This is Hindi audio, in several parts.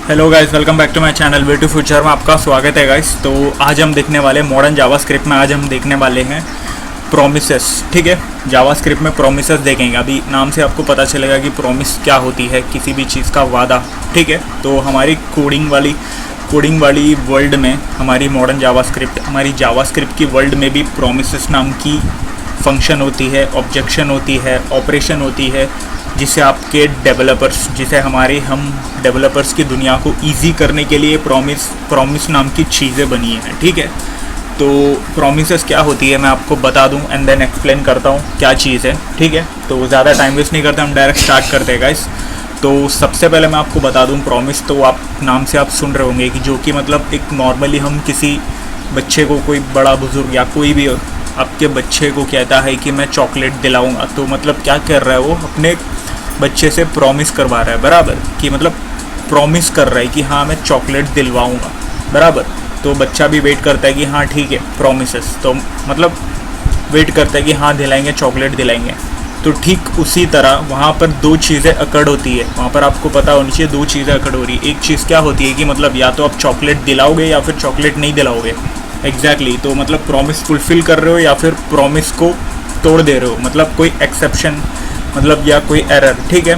Hello guys, welcome back to my channel way to future में आपका स्वागत है गाइस। तो आज हम देखने वाले मॉडर्न जावास्क्रिप्ट में आज हम देखने वाले हैं प्रोमिसेस। ठीक है, जावास्क्रिप्ट में प्रोमिसेस देखेंगे। अभी नाम से आपको पता चलेगा कि प्रोमिस क्या होती है, किसी भी चीज़ का वादा। ठीक है, तो हमारी कोडिंग वाली वर्ल्ड में हमारी मॉडर्न जावास्क्रिप्ट, हमारी जावास्क्रिप्ट की वर्ल्ड में भी प्रोमिसेस नाम की फंक्शन होती है, ऑब्जेक्शन होती है, ऑपरेशन होती है, जिसे आपके डेवलपर्स, जिसे हम डेवलपर्स की दुनिया को इजी करने के लिए प्रॉमिस नाम की चीज़ें बनी हैं। ठीक है, तो प्रॉमिसेस क्या होती है मैं आपको बता दूं एंड देन एक्सप्लेन करता हूं क्या चीज़ है। ठीक है, तो ज़्यादा टाइम वेस्ट नहीं करते, हम डायरेक्ट स्टार्ट करते हैं गाइस। तो सबसे पहले मैं आपको बता दूं प्रॉमिस, तो आप नाम से आप सुन रहे होंगे कि जो कि मतलब एक नॉर्मली हम किसी बच्चे को, कोई बड़ा बुजुर्ग या कोई भी आपके बच्चे को कहता है कि मैं चॉकलेट दिलाऊंगा, तो मतलब क्या कर रहा है, वो अपने बच्चे से प्रॉमिस करवा रहा है बराबर, कि मतलब प्रॉमिस कर रहा है कि हाँ मैं चॉकलेट दिलवाऊंगा बराबर। तो बच्चा भी वेट करता है कि हाँ ठीक है प्रॉमिसेस, तो मतलब वेट करता है कि हाँ दिलाएंगे, चॉकलेट दिलाएंगे। तो ठीक उसी तरह वहाँ पर दो चीज़ें अकड़ होती है, वहाँ पर आपको पता होनी चाहिए दो चीज़ें अकड़ हो रही है। एक चीज़ क्या होती है कि मतलब या तो आप चॉकलेट दिलाओगे या फिर चॉकलेट नहीं दिलाओगे। एग्जैक्टली, तो मतलब प्रॉमिस फुलफ़िल कर रहे हो या फिर प्रॉमिस को तोड़ दे रहे हो, मतलब कोई एक्सेप्शन मतलब या कोई एरर। ठीक है,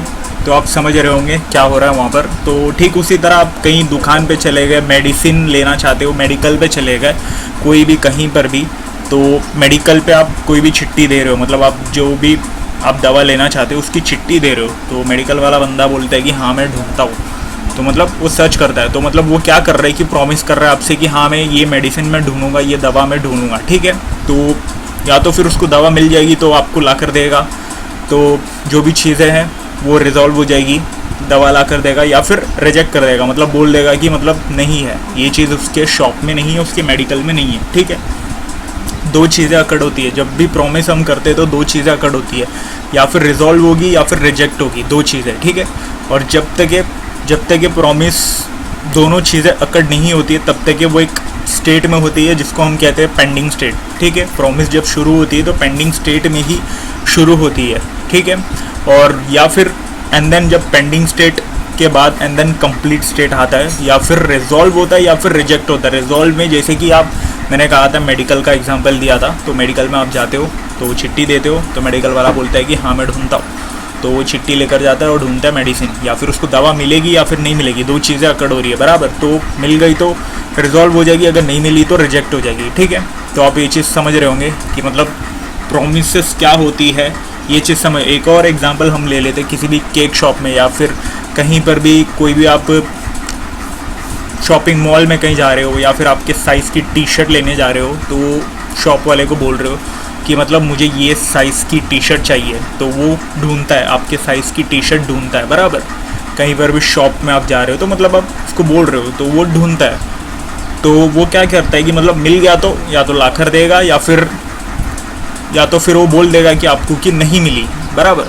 तो आप समझ रहे होंगे क्या हो रहा है वहाँ पर। तो ठीक उसी तरह आप कहीं दुकान पे चले गए, मेडिसिन लेना चाहते हो, मेडिकल पे चले गए, कोई भी कहीं पर भी, तो मेडिकल पे आप कोई भी चिट्ठी दे रहे हो, मतलब आप जो भी आप दवा लेना चाहते हो उसकी चिट्ठी दे रहे हो, तो मेडिकल वाला बंदा बोलता है कि हाँ मैं ढूंढता हूँ, तो मतलब वो सर्च करता है, तो मतलब वो क्या कर रहा है कि प्रॉमिस कर रहा है आपसे कि हाँ मैं ये मेडिसिन में ढूंढूंगा, ये दवा मैं ढूंढूंगा। ठीक है, तो या तो फिर उसको दवा मिल जाएगी तो आपको ला कर देगा, तो जो भी चीज़ें हैं वो रिजॉल्व हो जाएगी, दवा ला कर देगा, या फिर रिजेक्ट कर देगा, मतलब बोल देगा कि मतलब नहीं है ये चीज़, उसके शॉप में नहीं है, उसके मेडिकल में नहीं है। ठीक है, दो चीज़ें अकड़ होती है जब भी प्रॉमिस हम करते हैं, तो दो चीज़ें अकड़ होती है, या फिर रिजॉल्व होगी या फिर रिजेक्ट होगी, दो चीज़ें। ठीक है, और जब तक ये प्रॉमिस दोनों चीज़ें अकड़ नहीं होती है तब तक ये वो एक स्टेट में होती है जिसको हम कहते हैं पेंडिंग स्टेट। ठीक है, प्रॉमिस जब शुरू होती है तो पेंडिंग स्टेट में ही शुरू होती है। ठीक है, और या फिर एंड देन जब पेंडिंग स्टेट के बाद एंड देन कंप्लीट स्टेट आता है, या फिर रिजॉल्व होता है या फिर रिजेक्ट होता है। रिजॉल्व में जैसे कि मैंने कहा था, मेडिकल का एग्जांपल दिया था, तो मेडिकल में आप जाते हो तो वो चिट्ठी देते हो, तो मेडिकल वाला बोलता है कि हाँ मैं ढूंढता हूँ, तो वो चिट्ठी लेकर जाता है और ढूंढता है मेडिसिन, या फिर उसको दवा मिलेगी या फिर नहीं मिलेगी, दो चीज़ें अकड़ हो रही है बराबर। तो मिल गई तो रिजॉल्व हो जाएगी, अगर नहीं मिली तो रिजेक्ट हो जाएगी। ठीक है, तो आप ये चीज़ समझ रहे होंगे कि मतलब प्रॉमिसेस क्या होती है, ये चीज़ समझ। एक और एग्जांपल हम ले लेते, किसी भी केक शॉप में या फिर कहीं पर भी, कोई भी आप शॉपिंग मॉल में कहीं जा रहे हो, या फिर आपके साइज़ की टी शर्ट लेने जा रहे हो, तो शॉप वाले को बोल रहे हो कि मतलब मुझे ये साइज़ की टी शर्ट चाहिए, तो वो ढूंढता है, आपके साइज़ की टी शर्ट ढूंढता है बराबर। कहीं पर भी शॉप में आप जा रहे हो तो मतलब आप उसको बोल रहे हो, तो वो ढूंढता है, तो वो क्या करता है कि मतलब मिल गया तो या तो ला कर देगा, या फिर वो बोल देगा कि आपको कि नहीं मिली बराबर।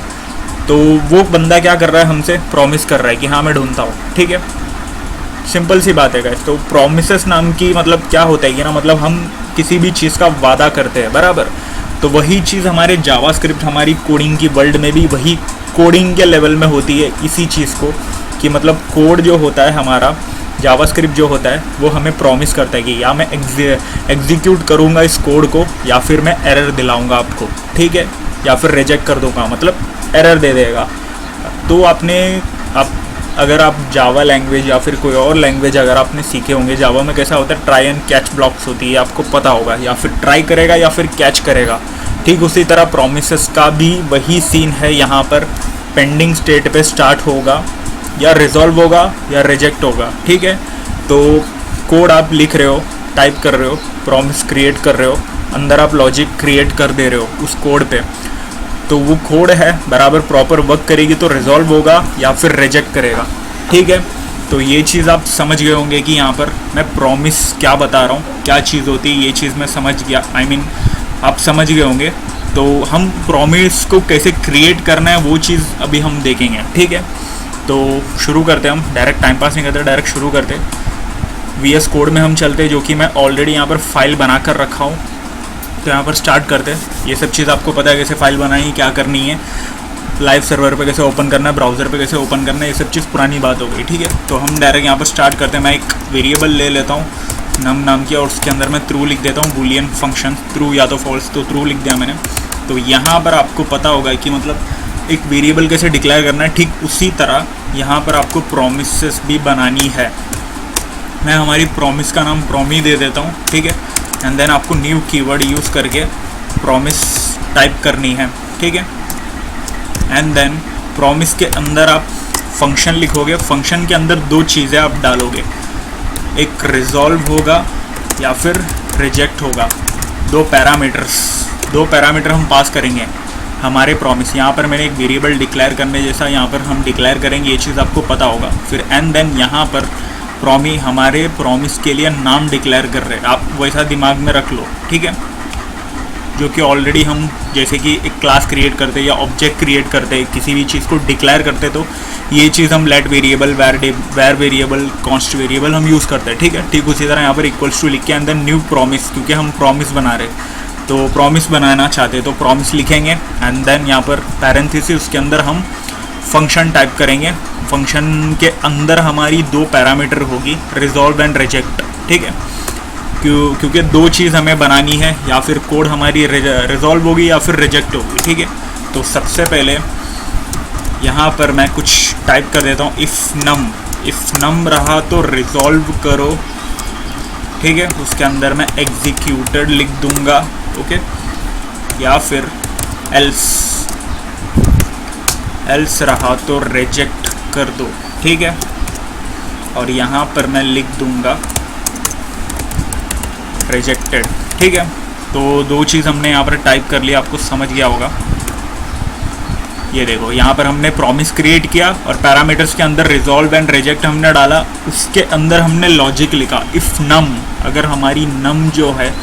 तो वो बंदा क्या कर रहा है, हमसे प्रॉमिस कर रहा है कि हाँ मैं ढूंढता हूँ। ठीक है, सिंपल सी बात है गाइस। तो प्रॉमिसेस नाम की मतलब क्या होता है कि ना, मतलब हम किसी भी चीज़ का वादा करते हैं बराबर, तो वही चीज़ हमारे जावास्क्रिप्ट, हमारी कोडिंग की वर्ल्ड में भी वही कोडिंग के लेवल में होती है इसी चीज़ को, कि मतलब कोड जो होता है हमारा, जावास्क्रिप्ट जो होता है वो हमें प्रॉमिस करता है कि या मैं एग्जीक्यूट करूँगा इस कोड को, या फिर मैं एरर दिलाऊँगा आपको। ठीक है, या फिर रिजेक्ट कर दूँगा, मतलब एरर दे देगा। तो अगर आप जावा लैंग्वेज या फिर कोई और लैंग्वेज अगर आपने सीखे होंगे, जावा में कैसा होता है, ट्राई एंड कैच ब्लॉक्स होती है, आपको पता होगा, या फिर ट्राई करेगा या फिर कैच करेगा। ठीक उसी तरह प्रॉमिसेस का भी वही सीन है, यहाँ पर पेंडिंग स्टेट पे स्टार्ट होगा, या रिजॉल्व होगा या रिजेक्ट होगा। ठीक है, तो कोड आप लिख रहे हो, टाइप कर रहे हो, प्रॉमिस क्रिएट कर रहे हो, अंदर आप लॉजिक क्रिएट कर दे रहे हो उस कोड पे, तो वो कोड है बराबर प्रॉपर वर्क करेगी तो रिजॉल्व होगा या फिर रिजेक्ट करेगा। ठीक है, तो ये चीज़ आप समझ गए होंगे कि यहाँ पर मैं प्रॉमिस क्या बता रहा हूँ, क्या चीज़ होती है, ये चीज़ मैं समझ गया। आप समझ गए होंगे। तो हम प्रॉमिस को कैसे क्रिएट करना है वो चीज़ अभी हम देखेंगे। ठीक है, तो शुरू करते हैं हम, डायरेक्ट टाइम पास नहीं करते, डायरेक्ट शुरू करते। VS कोड में हम चलते, जो कि मैं ऑलरेडी यहाँ पर फाइल बना कर रखा हूँ, तो यहाँ पर स्टार्ट करते हैं। ये सब चीज़ आपको पता है कैसे फाइल बनानी, क्या करनी है। लाइव सर्वर पे कैसे ओपन करना है, ब्राउज़र पे कैसे ओपन करना है, ये सब चीज़ पुरानी बात हो गई। ठीक है, तो हम डायरेक्ट यहाँ पर स्टार्ट करते हैं। मैं एक वेरिएबल ले लेता हूँ नम नाम की, और उसके अंदर मैं ट्रू लिख देता हूँ, बूलियन फंक्शन ट्रू या तो फॉल्स, तो ट्रू लिख दिया मैंने। तो यहाँ पर आपको पता होगा कि मतलब एक वेरिएबल कैसे डिक्लेयर करना है, ठीक उसी तरह यहाँ पर आपको प्रोमिसेस भी बनानी है। मैं हमारी प्रॉमिस का नाम प्रॉमी दे देता हूँ। ठीक है, एंड देन आपको न्यू कीवर्ड यूज़ करके प्रॉमिस टाइप करनी है। ठीक है, एंड देन प्रॉमिस के अंदर आप फंक्शन लिखोगे। फंक्शन के अंदर दो चीज़ें आप डालोगे, एक रिजॉल्व होगा या फिर रिजेक्ट होगा। दो पैरामीटर हम पास करेंगे हमारे प्रॉमिस। यहाँ पर मैंने एक वेरिएबल डिक्लेयर करने जैसा यहाँ पर हम डिक्लेयर करेंगे, ये चीज़ आपको पता होगा। फिर एंड देन यहाँ पर प्रॉमी हमारे प्रॉमिस के लिए नाम डिक्लेयर कर रहे हैं, आप वैसा दिमाग में रख लो। ठीक है, जो कि ऑलरेडी हम जैसे कि एक क्लास क्रिएट करते या ऑब्जेक्ट क्रिएट करते, किसी भी चीज़ को डिक्लेयर करते, तो ये चीज़ हम लेट वेरिएबल, वैर वेरिएबल, कॉन्स्ट वेरिएबल हम यूज़ करते हैं। ठीक है, ठीक उसी तरह यहाँ पर इक्वल्स टू लिख के अंदर न्यू प्रॉमिस, क्योंकि हम प्रॉमिस बना रहे, तो प्रॉमिस बनाना चाहते तो प्रॉमिस लिखेंगे। एंड देन यहाँ पर पैरेंथेसिस, उसके अंदर हम फंक्शन टाइप करेंगे। फंक्शन के अंदर हमारी दो पैरामीटर होगी, रिजॉल्व एंड रिजेक्ट। ठीक है, क्योंकि दो चीज़ हमें बनानी है, या फिर कोड हमारी रिजॉल्व होगी या फिर रिजेक्ट होगी। ठीक है, तो सबसे पहले यहाँ पर मैं कुछ टाइप कर देता हूँ, इफ़ नम रहा तो रिजॉल्व करो। ठीक है, उसके अंदर मैं एग्जीक्यूटेड लिख दूँगा। ओके, या फिर एल्स रहा तो रिजेक्ट कर दो। ठीक है, और यहाँ पर मैं लिख दूँगा रिजेक्टेड। ठीक है, तो दो चीज़ हमने यहाँ पर टाइप कर लिया, आपको समझ गया होगा। ये देखो, यहाँ पर हमने प्रॉमिस क्रिएट किया और पैरामीटर्स के अंदर रिजॉल्व एंड रिजेक्ट हमने डाला। उसके अंदर हमने लॉजिक लिखा, इफ़ नम, अगर हमारी नम जो है,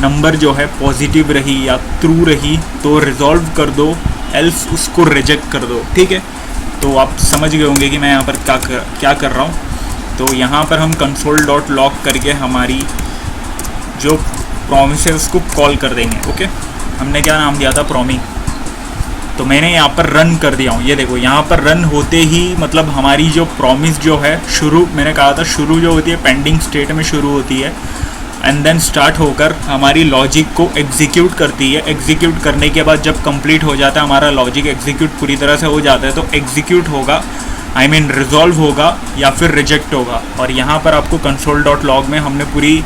नंबर जो है पॉजिटिव रही या ट्रू रही तो रिजॉल्व कर दो, एल्स उसको रिजेक्ट कर दो। ठीक है, तो आप समझ गए होंगे कि मैं यहाँ पर क्या कर रहा हूँ। तो यहाँ पर हम console.log करके हमारी जो प्रॉमिस है उसको कॉल कर देंगे। ओके, हमने क्या नाम दिया था, प्रॉमी, तो मैंने यहाँ पर रन कर दिया हूँ। ये देखो, यहाँ पर रन होते ही मतलब हमारी जो प्रॉमिस जो है शुरू, मैंने कहा था शुरू जो होती है पेंडिंग स्टेट में शुरू होती है, एंड देन स्टार्ट होकर हमारी लॉजिक को एग्जीक्यूट करती है। एग्जीक्यूट करने के बाद जब कंप्लीट हो जाता है हमारा लॉजिक, एग्जीक्यूट पूरी तरह से हो जाता है, तो एग्जीक्यूट होगा, रिजॉल्व होगा या फिर रिजेक्ट होगा। और यहाँ पर आपको console.log में हमने पूरी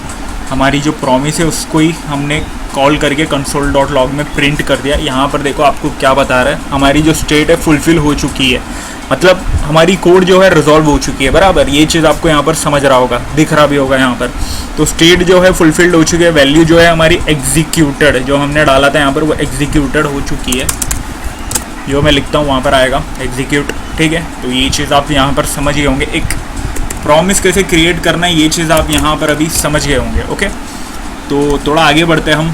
हमारी जो प्रॉमिस है उसको ही हमने कॉल करके console.log में प्रिंट कर दिया। यहाँ पर देखो आपको क्या बता रहा है, हमारी जो स्टेट है फुलफिल हो चुकी है, मतलब हमारी कोड जो है रिजॉल्व हो चुकी है। बराबर, ये चीज़ आपको यहाँ पर समझ रहा होगा, दिख रहा भी होगा यहाँ पर। तो स्टेट जो है फुलफिल्ड हो चुकी है, वैल्यू जो है हमारी एग्जीक्यूटेड, जो हमने डाला था यहाँ पर वो एग्जीक्यूटेड हो चुकी है। जो मैं लिखता हूँ वहाँ पर आएगा एग्जीक्यूट। ठीक है, तो ये चीज़ आप यहाँ पर समझ गए होंगे, एक प्रॉमिस कैसे क्रिएट करना है ये चीज़ आप यहाँ पर अभी समझ गए होंगे। ओके, तो थोड़ा आगे बढ़ते हैं हम,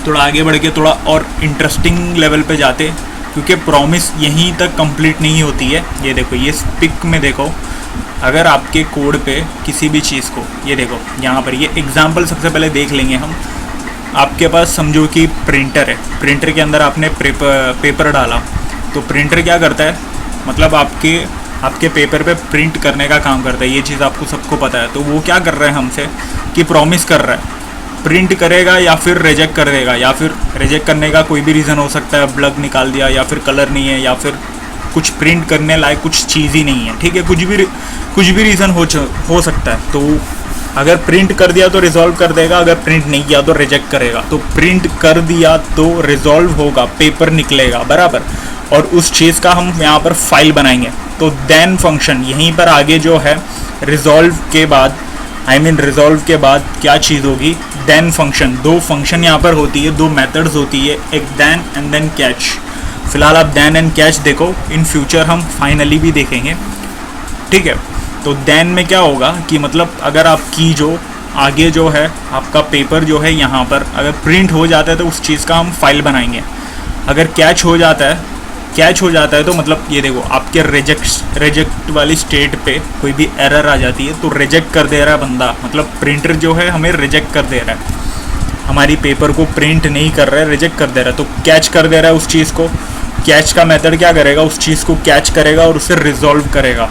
थोड़ा आगे बढ़ के थोड़ा और इंटरेस्टिंग लेवल पे जाते, क्योंकि प्रॉमिस यहीं तक कंप्लीट नहीं होती है। ये देखो, ये पिक में देखो, अगर आपके कोड पे किसी भी चीज़ को, ये देखो यहाँ पर ये एग्जांपल सबसे पहले देख लेंगे हम। आपके पास समझो कि प्रिंटर है, प्रिंटर के अंदर आपने पेपर डाला, तो प्रिंटर क्या करता है, मतलब आपके पेपर पे प्रिंट करने का काम करता है। ये चीज़ आपको सबको पता है। तो वो क्या कर रहा है हमसे कि प्रॉमिस कर रहा है, प्रिंट करेगा या फिर रिजेक्ट कर देगा, या फिर रिजेक्ट करने का कोई भी रीज़न हो सकता है, ब्लग निकाल दिया, या फिर कलर नहीं है, या फिर कुछ प्रिंट करने लायक कुछ चीज़ ही नहीं है। ठीक है, कुछ भी रीज़न हो सकता है। तो अगर प्रिंट कर दिया तो रिजॉल्व कर देगा, अगर प्रिंट नहीं किया तो रिजेक्ट करेगा। तो प्रिंट कर दिया तो रिजॉल्व होगा, पेपर निकलेगा। बराबर, और उस चीज़ का हम यहाँ पर फाइल बनाएंगे। तो देन फंक्शन यहीं पर आगे जो है रिजॉल्व के बाद, रिजॉल्व के बाद क्या चीज़ होगी, देन फंक्शन। दो फंक्शन यहाँ पर होती है, दो मेथड्स होती है, एक देन एंड देन कैच। फिलहाल आप देन एंड कैच देखो, इन फ्यूचर हम फाइनली भी देखेंगे। ठीक है, तो देन में क्या होगा कि मतलब अगर आपकी जो आगे जो है आपका पेपर जो है यहाँ पर अगर प्रिंट हो जाता है तो उस चीज़ का हम फाइल बनाएंगे। अगर कैच हो जाता है तो मतलब ये देखो आपके रिजेक्ट वाली स्टेट पे कोई भी एरर आ जाती है तो रिजेक्ट कर दे रहा है बंदा, मतलब प्रिंटर जो है हमें रिजेक्ट कर दे रहा है, हमारी पेपर को प्रिंट नहीं कर रहा है, रिजेक्ट कर दे रहा है। तो कैच कर दे रहा है उस चीज़ को, कैच का मेथड क्या करेगा, उस चीज़ को कैच करेगा और उसे रिजॉल्व करेगा,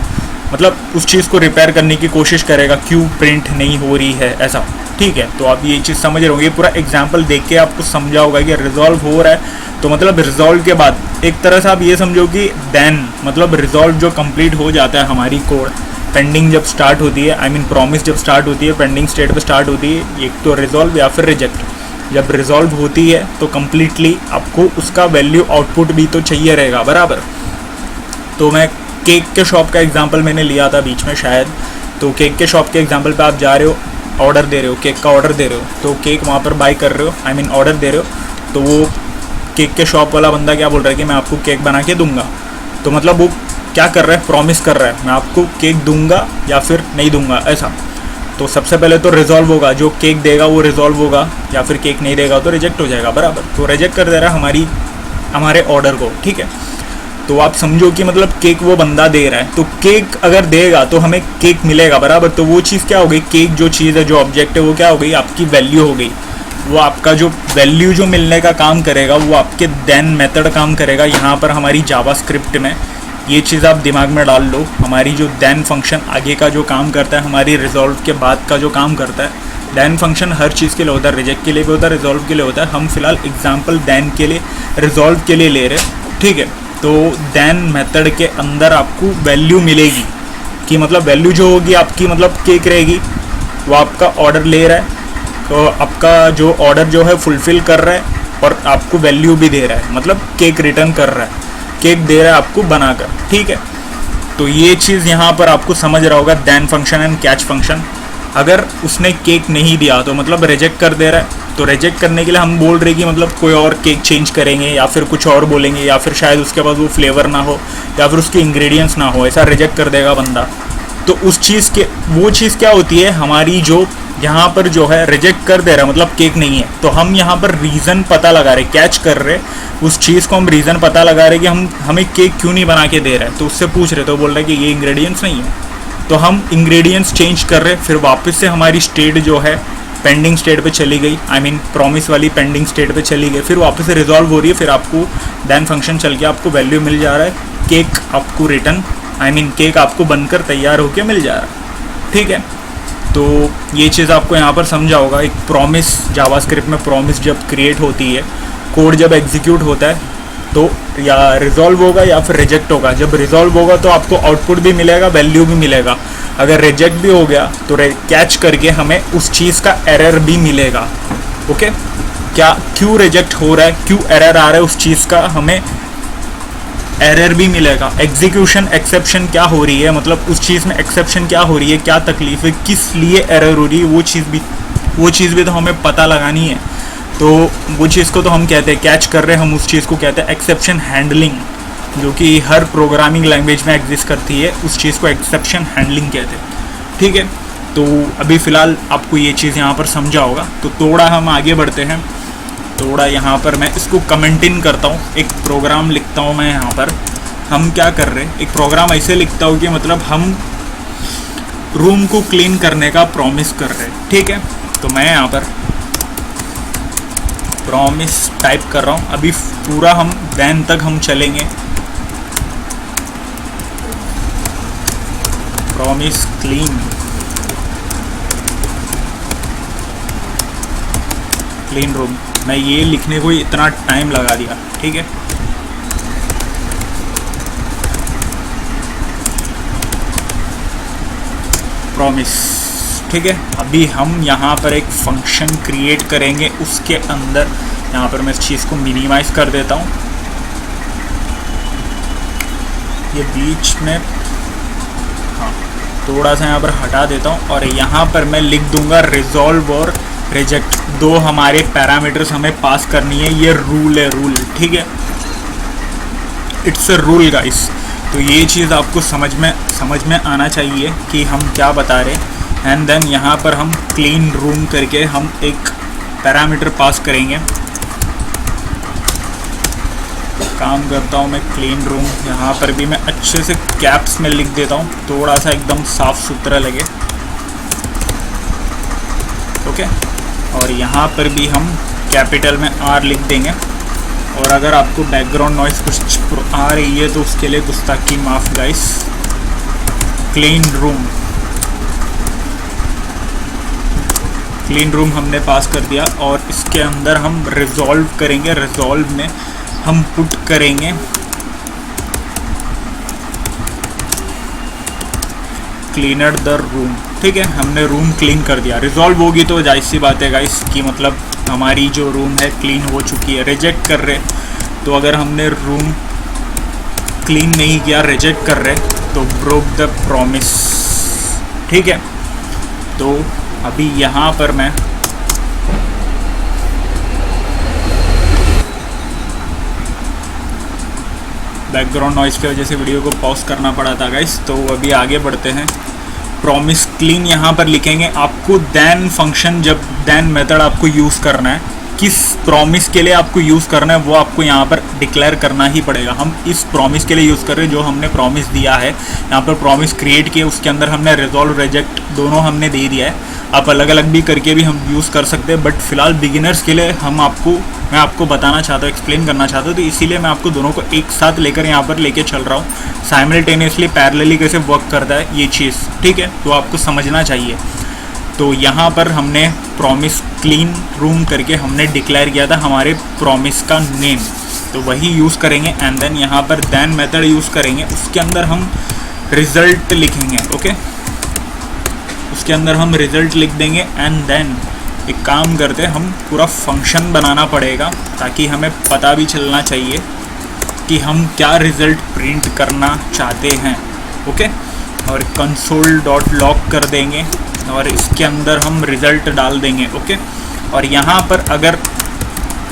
मतलब उस चीज़ को रिपेयर करने की कोशिश करेगा, क्यों प्रिंट नहीं हो रही है ऐसा। ठीक है, तो आप ये चीज़ समझ रहे होंगे, पूरा एग्जाम्पल देख के आपको समझा होगा कि रिजॉल्व हो रहा है, तो मतलब रिजॉल्व के बाद एक तरह से आप ये समझो कि देन मतलब रिजॉल्व जो कंप्लीट हो जाता है हमारी कोड, पेंडिंग जब स्टार्ट होती है, आई मीन प्रॉमिस जब स्टार्ट होती है, पेंडिंग स्टेट पे स्टार्ट होती है, एक तो रिजॉल्व या फिर रिजेक्ट। जब रिजॉल्व होती है तो कम्प्लीटली आपको उसका वैल्यू आउटपुट भी तो चाहिए रहेगा बराबर। तो मैं केक के शॉप का एग्जांपल मैंने लिया था बीच में शायद, तो केक के शॉप के एग्जांपल पे आप जा रहे हो, ऑर्डर दे रहे हो, केक का ऑर्डर दे रहे हो, तो केक वहाँ पर बाई कर रहे हो, आई मीन ऑर्डर दे रहे हो, तो वो केक के शॉप वाला बंदा क्या बोल रहा है कि मैं आपको केक बना के दूंगा। तो मतलब वो क्या कर रहा है, प्रॉमिस कर रहा है मैं आपको केक दूंगा या फिर नहीं दूंगा ऐसा। तो सबसे पहले तो रिजॉल्व होगा, जो केक देगा वो रिजॉल्व होगा, या फिर केक नहीं देगा तो रिजेक्ट हो जाएगा बराबर। तो रिजेक्ट कर दे रहा है हमारे ऑर्डर को, ठीक है। तो आप समझो कि मतलब केक वो बंदा दे रहा है, तो केक अगर देगा तो हमें केक मिलेगा बराबर। तो वो चीज़ क्या हो गई, केक जो चीज़ है, जो ऑब्जेक्ट है, वो क्या हो गई, आपकी वैल्यू हो गई। वो आपका जो वैल्यू जो मिलने का काम करेगा वो आपके देन मेथड काम करेगा। यहाँ पर हमारी जावास्क्रिप्ट में ये चीज़ आप दिमाग में डाल लो, हमारी जो देन फंक्शन आगे का जो काम करता है, हमारी रिजॉल्व के बाद का जो काम करता है, देन फंक्शन हर चीज़ के लिए होता है, रिजेक्ट के लिए भी होता है, रिजॉल्व के लिए होता है। हम फिलहाल एग्जाम्पल देन के लिए, रिजॉल्व के लिए ले रहे हैं, ठीक है। तो देन मेथड के अंदर आपको वैल्यू मिलेगी कि मतलब वैल्यू जो होगी आपकी मतलब केक रहेगी, वो आपका ऑर्डर ले रहा है, तो आपका जो ऑर्डर जो है फुलफ़िल कर रहा है और आपको वैल्यू भी दे रहा है, मतलब केक रिटर्न कर रहा है, केक दे रहा है आपको बनाकर, ठीक है। तो ये चीज़ यहाँ पर आपको समझ रहा होगा, then function and catch function. अगर उसने केक नहीं दिया तो मतलब रिजेक्ट कर दे रहा है, तो रिजेक्ट करने के लिए हम बोल रहे कि मतलब कोई और केक चेंज करेंगे या फिर कुछ और बोलेंगे, या फिर शायद उसके पास वो फ्लेवर ना हो या फिर उसके इंग्रेडिएंट्स ना हो, ऐसा रिजेक्ट कर देगा बंदा। तो उस चीज़ के वो चीज़ क्या होती है, हमारी जो यहाँ पर जो है रिजेक्ट कर दे रहा है, मतलब केक नहीं है, तो हम यहाँ पर रीज़न पता लगा रहे, कैच कर रहे उस चीज़ को, हम रीज़न पता लगा रहे कि हमें केक क्यों नहीं बना के दे रहा है। तो उससे पूछ रहे, तो बोल रहे कि ये इंग्रेडिएंट्स नहीं है, तो हम इंग्रेडिएंट्स चेंज कर रहे, फिर वापस से हमारी स्टेट जो है पेंडिंग स्टेट पे चली गई, आई मीन प्रॉमिस वाली पेंडिंग स्टेट पे चली गई, फिर वापस से रिजॉल्व हो रही है, फिर आपको देन फंक्शन चल के आपको वैल्यू मिल जा रहा है, केक आपको रिटर्न, आई मीन केक आपको बनकर तैयार होके मिल जा रहा है, ठीक है। तो ये चीज़ आपको यहाँ पर समझा होगा। एक प्रॉमिस, जावास्क्रिप्ट में प्रॉमिस जब क्रिएट होती है, कोड जब एग्जीक्यूट होता है, तो या रिजॉल्व होगा या फिर रिजेक्ट होगा। जब रिजॉल्व होगा तो आपको आउटपुट भी मिलेगा, वैल्यू भी मिलेगा। अगर रिजेक्ट भी हो गया तो कैच करके हमें उस चीज़ का एरर भी मिलेगा, ओके। क्या क्यों रिजेक्ट हो रहा है, क्यों एरर आ रहा है, उस चीज़ का हमें एरर भी मिलेगा। एग्जीक्यूशन एक्सेप्शन क्या हो रही है, मतलब उस चीज़ में एक्सेप्शन क्या हो रही है, क्या तकलीफ है, किस लिए एरर हो रही है, वो चीज़ भी तो हमें पता लगानी है। तो वो चीज़ को तो हम कहते हैं कैच कर रहे हैं, हम उस चीज़ को कहते हैं एक्सेप्शन हैंडलिंग, जो कि हर प्रोग्रामिंग लैंग्वेज में एग्जिस्ट करती है, उस चीज़ को एक्सेप्शन हैंडलिंग कहते हैं, ठीक है। तो अभी फ़िलहाल आपको ये चीज़ यहाँ पर समझा होगा। तो थोड़ा हम आगे बढ़ते हैं, थोड़ा यहाँ पर मैं इसको कमेंट इन करता हूँ, एक प्रोग्राम लिखता हूँ मैं यहाँ पर। हम क्या कर रहे हैं, एक प्रोग्राम ऐसे लिखता हूँ कि मतलब हम रूम को क्लीन करने का प्रॉमिस कर रहे हैं, ठीक है। तो मैं यहाँ पर प्रॉमिस टाइप कर रहा हूँ, अभी पूरा हम देन तक हम चलेंगे। प्रॉमिस क्लीन रूम, मैं ये लिखने को इतना टाइम लगा दिया, ठीक है। प्रॉमिस, ठीक है। अभी हम यहाँ पर एक फंक्शन क्रिएट करेंगे, उसके अंदर यहाँ पर मैं इस चीज़ को मिनिमाइज़ कर देता हूँ, ये बीच में, हाँ थोड़ा सा यहाँ पर हटा देता हूँ, और यहाँ पर मैं लिख दूँगा रिजॉल्व और रिजेक्ट, दो हमारे पैरामीटर्स हमें पास करनी है। ये रूल है, रूल, ठीक है, इट्स अ रूल गाइस। तो ये चीज़ आपको समझ में आना चाहिए कि हम क्या बता रहे हैं। एंड देन यहाँ पर हम क्लीन रूम करके हम एक पैरामीटर पास करेंगे। काम करता हूँ मैं क्लीन रूम, यहाँ पर भी मैं अच्छे से कैप्स में लिख देता हूँ, थोड़ा सा एकदम साफ सुथरा लगे, ओके। और यहाँ पर भी हम कैपिटल में आर लिख देंगे, और अगर आपको बैकग्राउंड नॉइस कुछ आ रही है तो उसके लिए गुस्ताखी माफ़ गाइस। क्लीन रूम हमने पास कर दिया और इसके अंदर हम रिजॉल्व करेंगे। रिजॉल्व में हम पुट करेंगे क्लीनर द रूम। ठीक है, हमने रूम क्लीन कर दिया। रिजॉल्व होगी तो जाहिर सी बात है गाइस कि मतलब हमारी जो रूम है क्लीन हो चुकी है। रिजेक्ट कर रहे तो अगर हमने रूम क्लीन नहीं किया, रिजेक्ट कर रहे तो ब्रोक द प्रॉमिस। ठीक है, तो अभी यहाँ पर मैं बैकग्राउंड नॉइज़ की वजह से वीडियो को पॉज करना पड़ा था गाइस। तो अभी आगे बढ़ते हैं। प्रॉमिस क्लीन यहाँ पर लिखेंगे। आपको देन फंक्शन, जब देन मेथड आपको यूज़ करना है, किस प्रॉमिस के लिए आपको यूज़ करना है वो आपको यहाँ पर डिक्लेयर करना ही पड़ेगा। हम इस प्रॉमिस के लिए यूज़ कर रहे हैं जो हमने प्रॉमिस दिया है। यहाँ पर प्रॉमिस क्रिएट किए, उसके अंदर हमने रिजॉल्व रिजेक्ट दोनों हमने दे दिया है। आप अलग अलग भी करके भी हम यूज़ कर सकते हैं, बट फिलहाल बिगिनर्स के लिए मैं आपको बताना चाहता हूँ, एक्सप्लेन करना चाहता हूँ, तो इसीलिए मैं आपको दोनों को एक साथ लेकर यहाँ पर लेके चल रहा हूँ। साइमल्टेनियसली पैरेलली कैसे वर्क करता है ये चीज़, ठीक है, तो आपको समझना चाहिए। तो यहाँ पर हमने प्रॉमिस क्लीन रूम करके हमने डिक्लेयर किया था हमारे प्रॉमिस का नेम, तो वही यूज़ करेंगे। एंड देन यहाँ पर देन मेथड यूज़ करेंगे, उसके अंदर हम रिज़ल्ट लिखेंगे। ओके, उसके अंदर हम रिज़ल्ट लिख देंगे। एंड देन एक काम करते हैं, हम पूरा फंक्शन बनाना पड़ेगा ताकि हमें पता भी चलना चाहिए कि हम क्या रिज़ल्ट प्रिंट करना चाहते हैं। ओके, और कंसोल डॉट लॉग कर देंगे और इसके अंदर हम रिज़ल्ट डाल देंगे। ओके, और यहाँ पर अगर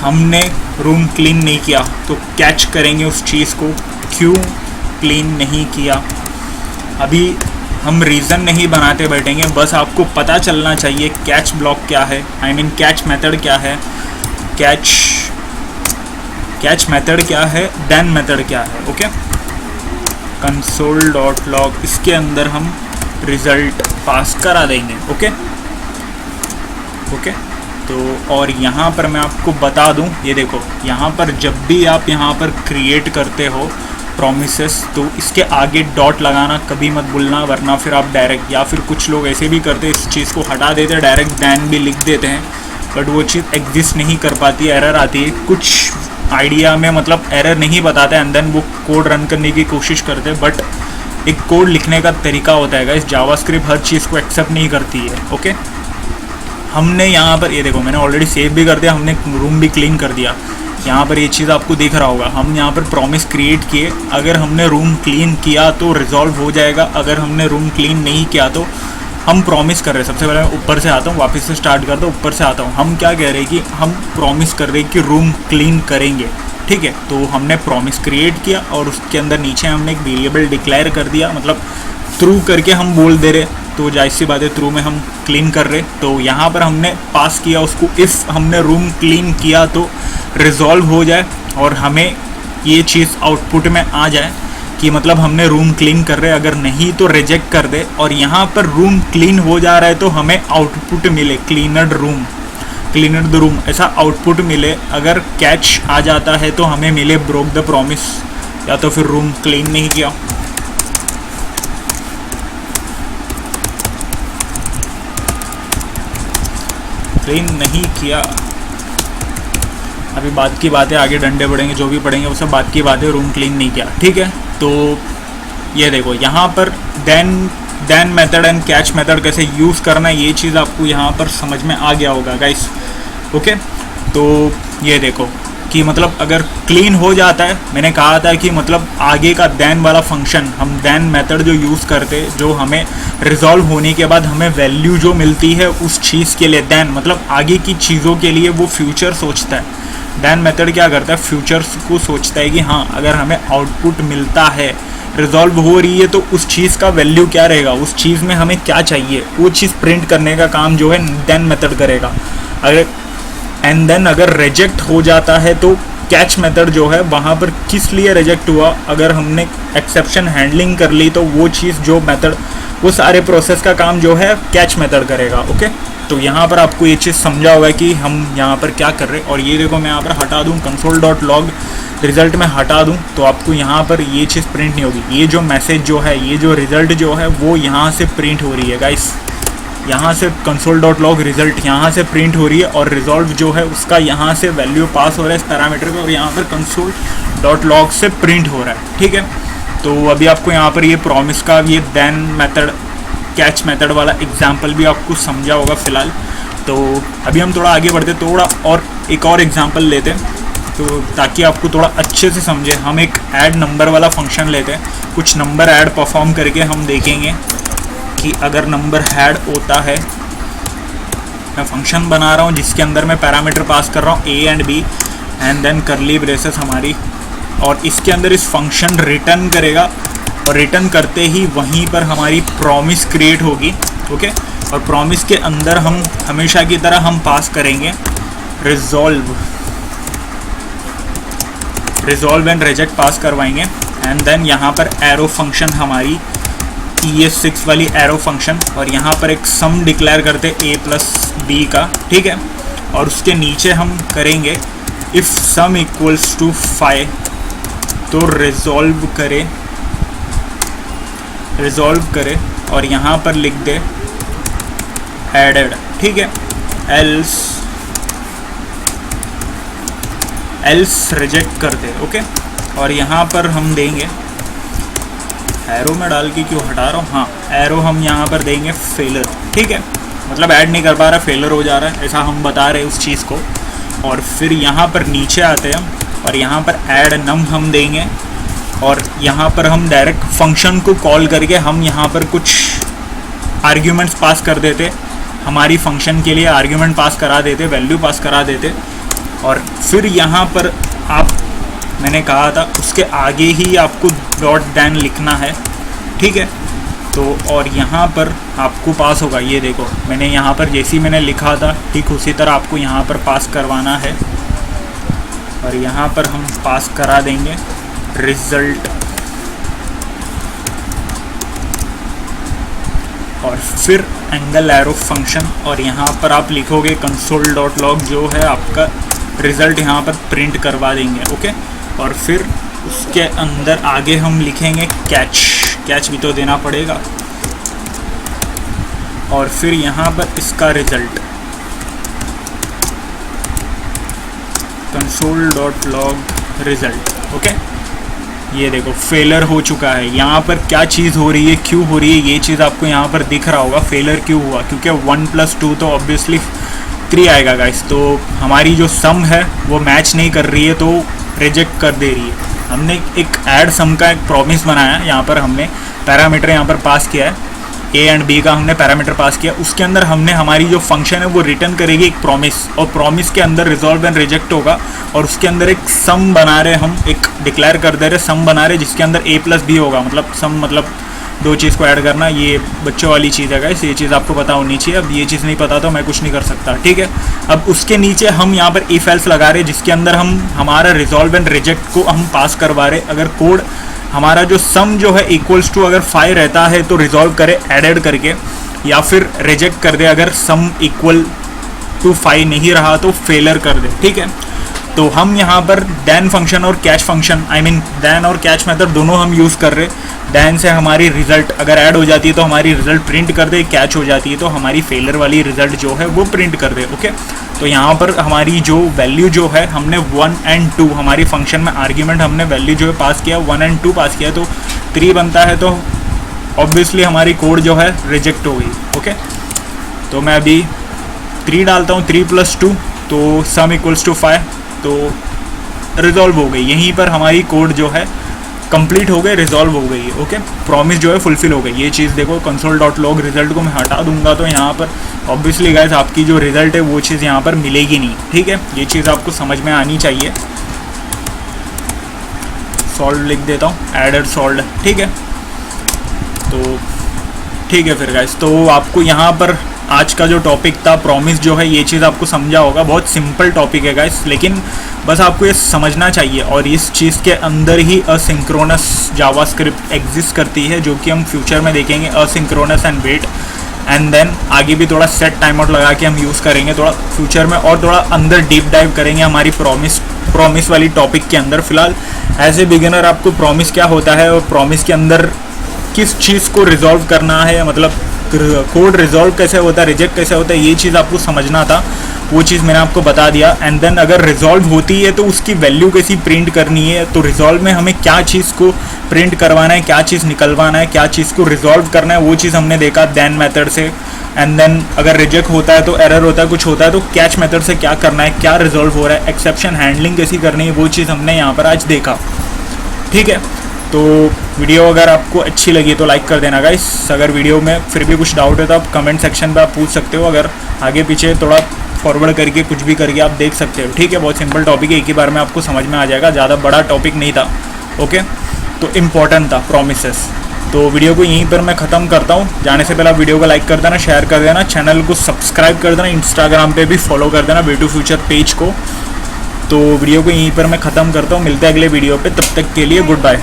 हमने रूम क्लीन नहीं किया तो कैच करेंगे उस चीज़ को, क्यों क्लीन नहीं किया। अभी हम रीज़न नहीं बनाते बैठेंगे, बस आपको पता चलना चाहिए कैच ब्लॉक क्या है, आई मीन कैच मेथड क्या है, कैच मेथड क्या है, देन मेथड क्या है। ओके, कंसोल डॉट लॉग, इसके अंदर हम रिज़ल्ट पास करा देंगे। ओके, तो और यहाँ पर मैं आपको बता दूँ, ये देखो यहाँ पर जब भी आप यहाँ पर क्रिएट करते हो प्रॉमिसेस तो इसके आगे डॉट लगाना कभी मत भूलना, वरना फिर आप डायरेक्ट, या फिर कुछ लोग ऐसे भी करते हैं, इस चीज़ को हटा देते हैं, डायरेक्ट देन भी लिख देते हैं, बट वो चीज़ एग्जिस्ट नहीं कर पाती, एरर आती है। कुछ आइडिया में मतलब एरर नहीं बताते, एंड देन वो कोड रन करने की कोशिश करते हैं, बट एक कोड लिखने का तरीका होता है गाइस। जावास्क्रिप्ट हर चीज़ को एक्सेप्ट नहीं करती है। ओके, हमने यहाँ पर ये देखो मैंने ऑलरेडी सेव भी कर दिया, हमने रूम भी क्लीन कर दिया। यहाँ पर ये चीज़ आपको दिख रहा होगा, हम यहाँ पर प्रॉमिस क्रिएट किए, अगर हमने रूम क्लीन किया तो रिजॉल्व हो जाएगा, अगर हमने रूम क्लीन नहीं किया तो हम प्रॉमिस कर रहे हैं। सबसे पहले मैं ऊपर से आता हूँ, वापस से स्टार्ट करता हूँ, ऊपर से आता हूँ। हम क्या कह रहे हैं कि हम प्रॉमिस कर रहे हैं कि रूम क्लीन करेंगे। ठीक है, तो हमने प्रॉमिस क्रिएट किया और उसके अंदर नीचे हमने एक वेरिएबल डिक्लेयर कर दिया, मतलब थ्रू करके हम बोल दे रहे, तो जाहिर सी बात है थ्रू में हम क्लीन कर रहे। तो यहाँ पर हमने पास किया उसको, इफ़ हमने रूम क्लीन किया तो रिजॉल्व हो जाए और हमें ये चीज़ आउटपुट में आ जाए कि मतलब हमने रूम क्लीन कर रहे, अगर नहीं तो रिजेक्ट कर दे। और यहाँ पर रूम क्लीन हो जा रहा है तो हमें आउटपुट मिले क्लीनर द रूम, ऐसा आउटपुट मिले। अगर कैच आ जाता है तो हमें मिले ब्रोक द प्रॉमिस, या तो फिर रूम क्लीन नहीं किया। क्लीन नहीं किया, अभी बात की बात है, आगे डंडे पड़ेंगे, जो भी पड़ेंगे वो सब बात की बात है। रूम क्लीन नहीं किया, ठीक है। तो ये देखो यहाँ पर then method and catch method कैसे यूज़ करना है, ये चीज़ आपको यहाँ पर समझ में आ गया होगा गाइस। ओके, तो ये देखो कि मतलब अगर क्लीन हो जाता है, मैंने कहा था कि मतलब आगे का देन वाला फंक्शन, हम देन मेथड जो यूज़ करते, जो हमें रिजॉल्व होने के बाद हमें वैल्यू जो मिलती है उस चीज़ के लिए, देन मतलब आगे की चीज़ों के लिए वो फ्यूचर सोचता है। देन मेथड क्या करता है, फ्यूचर्स को सोचता है कि हाँ अगर हमें आउटपुट मिलता है, रिजॉल्व हो रही है, तो उस चीज़ का वैल्यू क्या रहेगा, उस चीज़ में हमें क्या चाहिए, वो चीज़ प्रिंट करने का काम जो है देन मेथड करेगा। अगर एंड देन अगर रिजेक्ट हो जाता है तो कैच मेथड जो है वहाँ पर किस लिए रिजेक्ट हुआ, अगर हमने एक्सेप्शन हैंडलिंग कर ली तो वो चीज़ जो मेथड, वो सारे प्रोसेस का काम जो है कैच मेथड करेगा। ओके, तो यहाँ पर आपको ये चीज़ समझा होगा कि हम यहाँ पर क्या कर रहे हैं। और ये देखो मैं यहाँ पर हटा दूँ console.log रिज़ल्ट में हटा दूँ तो आपको यहाँ पर ये चीज़ प्रिंट नहीं होगी। ये जो मैसेज जो है, ये जो रिज़ल्ट जो है वो यहाँ से प्रिंट हो रही है गाइस, यहाँ से console.log रिज़ल्ट यहाँ से प्रिंट हो रही है और रिजॉल्व जो है उसका यहाँ से वैल्यू पास हो रहा है इस पैरामीटर का और यहाँ पर console.log से प्रिंट हो रहा है। ठीक है, तो अभी आपको यहाँ पर ये प्रॉमिस का ये देन मेथड, कैच मेथड वाला एग्जाम्पल भी आपको समझा होगा फ़िलहाल। तो अभी हम थोड़ा आगे बढ़ते, थोड़ा और एक और एग्जाम्पल लेते हैं तो ताकि आपको थोड़ा अच्छे से समझे। हम एक ऐड नंबर वाला फंक्शन लेते हैं, कुछ नंबर ऐड परफॉर्म करके हम देखेंगे कि अगर नंबर ऐड होता है, मैं फंक्शन बना रहा हूँ जिसके अंदर मैं पैरामीटर पास कर रहा हूँ A and B and then curly braces हमारी, और इसके अंदर इस फंक्शन रिटर्न करेगा और रिटर्न करते ही वहीं पर हमारी प्रॉमिस क्रिएट होगी। ओके, और प्रॉमिस के अंदर हम हमेशा की तरह हम पास करेंगे रिजॉल्व एंड रिजेक्ट पास करवाएंगे एंड देन यहाँ पर एरो फंक्शन हमारी ES6 वाली एरो फंक्शन, और यहाँ पर एक सम डिक्लेयर करते a प्लस बी का। ठीक है, और उसके नीचे हम करेंगे इफ़ सम इक्वल्स टू 5 तो रिजॉल्व करे और यहाँ पर लिख दे एडेड। ठीक है, एल्स रिजेक्ट कर दे। ओके, और यहाँ पर हम देंगे एरो में डाल के क्यों हटा रहा हूँ, हाँ एरो हम यहाँ पर देंगे फेलर। ठीक है, मतलब ऐड नहीं कर पा रहा, फेलर हो जा रहा है, ऐसा हम बता रहे हैं उस चीज़ को। और फिर यहाँ पर नीचे आते हैं और यहाँ पर ऐड नम हम देंगे और यहाँ पर हम डायरेक्ट फंक्शन को कॉल करके हम यहाँ पर कुछ आर्ग्यूमेंट्स पास कर देते, हमारी फंक्शन के लिए आर्ग्यूमेंट पास करा देते, वैल्यू पास करा देते। और फिर यहाँ पर मैंने कहा था उसके आगे ही आपको डॉट देन लिखना है। ठीक है, तो और यहाँ पर आपको पास होगा, ये देखो मैंने यहाँ पर जैसी मैंने लिखा था ठीक उसी तरह आपको यहाँ पर पास करवाना है और यहाँ पर हम पास करा देंगे रिजल्ट। और फिर एंगल एरो फंक्शन और यहाँ पर आप लिखोगे console.log जो है आपका रिज़ल्ट यहाँ पर प्रिंट करवा देंगे। ओके, और फिर उसके अंदर आगे हम लिखेंगे कैच भी तो देना पड़ेगा और फिर यहाँ पर इसका रिज़ल्ट console.log रिज़ल्ट। ओके, ये देखो फेलर हो चुका है। यहाँ पर क्या चीज़ हो रही है, क्यों हो रही है, ये चीज़ आपको यहाँ पर दिख रहा होगा। फेलर क्यों हुआ, क्योंकि 1 + 2 तो ऑब्वियसली 3 आएगा गाइस, तो हमारी जो सम है वो मैच नहीं कर रही है तो रिजेक्ट कर दे रही है। हमने एक ऐड सम का एक प्रॉमिस बनाया, यहाँ पर हमने पैरामीटर यहाँ पर पास किया है, ए एंड बी का हमने पैरामीटर पास किया, उसके अंदर हमने हमारी जो फंक्शन है वो रिटर्न करेगी एक प्रॉमिस और प्रॉमिस के अंदर रिजॉल्व एंड रिजेक्ट होगा और उसके अंदर एक सम बना रहे, हम एक डिक्लेयर कर दे रहे सम बना रहे जिसके अंदर a + b होगा। मतलब सम मतलब दो चीज़ को ऐड करना, ये बच्चों वाली चीज़ है गाइस, ये चीज़ आपको पता होनी चाहिए। अब ये चीज़ नहीं पता तो मैं कुछ नहीं कर सकता। ठीक है, अब उसके नीचे हम यहाँ पर इफ एल्स लगा रहे जिसके अंदर हम हमारा रिजॉल्व एंड रिजेक्ट को हम पास करवा रहे। अगर कोड हमारा जो सम जो है इक्वल्स टू अगर 5 रहता है तो रिजॉल्व करे एडेड करके, या फिर रिजेक्ट कर दे अगर सम इक्वल टू 5 नहीं रहा तो फेलर कर दे। ठीक है, तो हम यहाँ पर दैन फंक्शन और catch function, I mean then और कैच मेथड दोनों हम यूज़ कर रहे। दैन से हमारी रिजल्ट अगर ऐड हो जाती है तो हमारी रिजल्ट प्रिंट कर दे, कैच हो जाती है तो हमारी फेलर वाली रिजल्ट जो है वो प्रिंट कर दे। ओके, तो यहाँ पर हमारी जो वैल्यू जो है हमने 1 और 2 हमारी फंक्शन में आर्ग्यूमेंट हमने वैल्यू जो है पास किया 1 और 2 पास किया तो 3 बनता है, तो ऑब्वियसली हमारी कोड जो है रिजेक्ट हो गई। ओके, तो मैं अभी 3 डालता हूँ, 3 + 2 तो सम इक्वल्स टू 5 तो रिजॉल्व हो गई। यहीं पर हमारी कोड जो है कंप्लीट हो गई, रिजॉल्व हो गई। ओके, प्रॉमिस जो है फुलफिल हो गई। ये चीज़ देखो console.log रिजल्ट को मैं हटा दूंगा तो यहाँ पर ऑब्वियसली गाइस आपकी जो रिजल्ट है वो चीज़ यहाँ पर मिलेगी नहीं। ठीक है, ये चीज़ आपको समझ में आनी चाहिए। सॉल्व लिख देता हूँ, एडेड सॉल्व। ठीक है, तो ठीक है फिर गाइस, तो आपको यहाँ पर आज का जो टॉपिक था प्रॉमिस जो है, ये चीज़ आपको समझा होगा। बहुत सिंपल टॉपिक है गाइस, लेकिन बस आपको ये समझना चाहिए। और इस चीज़ के अंदर ही असिंक्रोनस जावास्क्रिप्ट एग्जिस्ट करती है, जो कि हम फ्यूचर में देखेंगे, asynchronous and wait. And then आगे भी थोड़ा सेट टाइम आउट लगा के हम यूज़ करेंगे थोड़ा फ्यूचर में, और थोड़ा अंदर डीप डाइव करेंगे हमारी प्रॉमिस वाली टॉपिक के अंदर। फिलहाल एज ए बिगिनर आपको प्रॉमिस क्या होता है और प्रॉमिस के अंदर किस चीज़ को रिजॉल्व करना है, मतलब कोड रिजॉल्व कैसे होता है, रिजेक्ट कैसे होता है, ये चीज़ आपको समझना था। वो चीज़ मैंने आपको बता दिया। एंड देन अगर रिजॉल्व होती है तो उसकी वैल्यू कैसी प्रिंट करनी है, तो रिजॉल्व में हमें क्या चीज़ को प्रिंट करवाना है, क्या चीज़ निकलवाना है, क्या चीज़ को रिजॉल्व करना है, वो चीज़ हमने देखा देन मेथड से। एंड देन अगर रिजेक्ट होता है तो एरर होता है, कुछ होता है तो कैच मेथड से क्या करना है, क्या रिजॉल्व हो रहा है, एक्सेप्शन हैंडलिंग कैसी करनी है, वो चीज़ हमने यहाँ पर आज देखा। ठीक है, तो वीडियो अगर आपको अच्छी लगी तो लाइक कर देना गाइस। अगर वीडियो में फिर भी कुछ डाउट है तो आप कमेंट सेक्शन पे आप पूछ सकते हो। अगर आगे पीछे थोड़ा फॉरवर्ड करके कुछ भी करके आप देख सकते हो। ठीक है, बहुत सिंपल टॉपिक है, एक ही बार में आपको समझ में आ जाएगा, ज़्यादा बड़ा टॉपिक नहीं था। ओके, तो इम्पॉर्टेंट था प्रॉमिसेस। तो वीडियो को यहीं पर मैं ख़त्म करता हूँ। जाने से पहले आप वीडियो को लाइक कर देना, शेयर कर देना, चैनल को सब्सक्राइब कर देना, इंस्टाग्राम पे भी फॉलो कर देना वे2फ्यूचर पेज को। तो वीडियो को यहीं पर मैं ख़त्म करता हूँ, मिलते हैं अगले वीडियो पे, तब तक के लिए गुड बाय।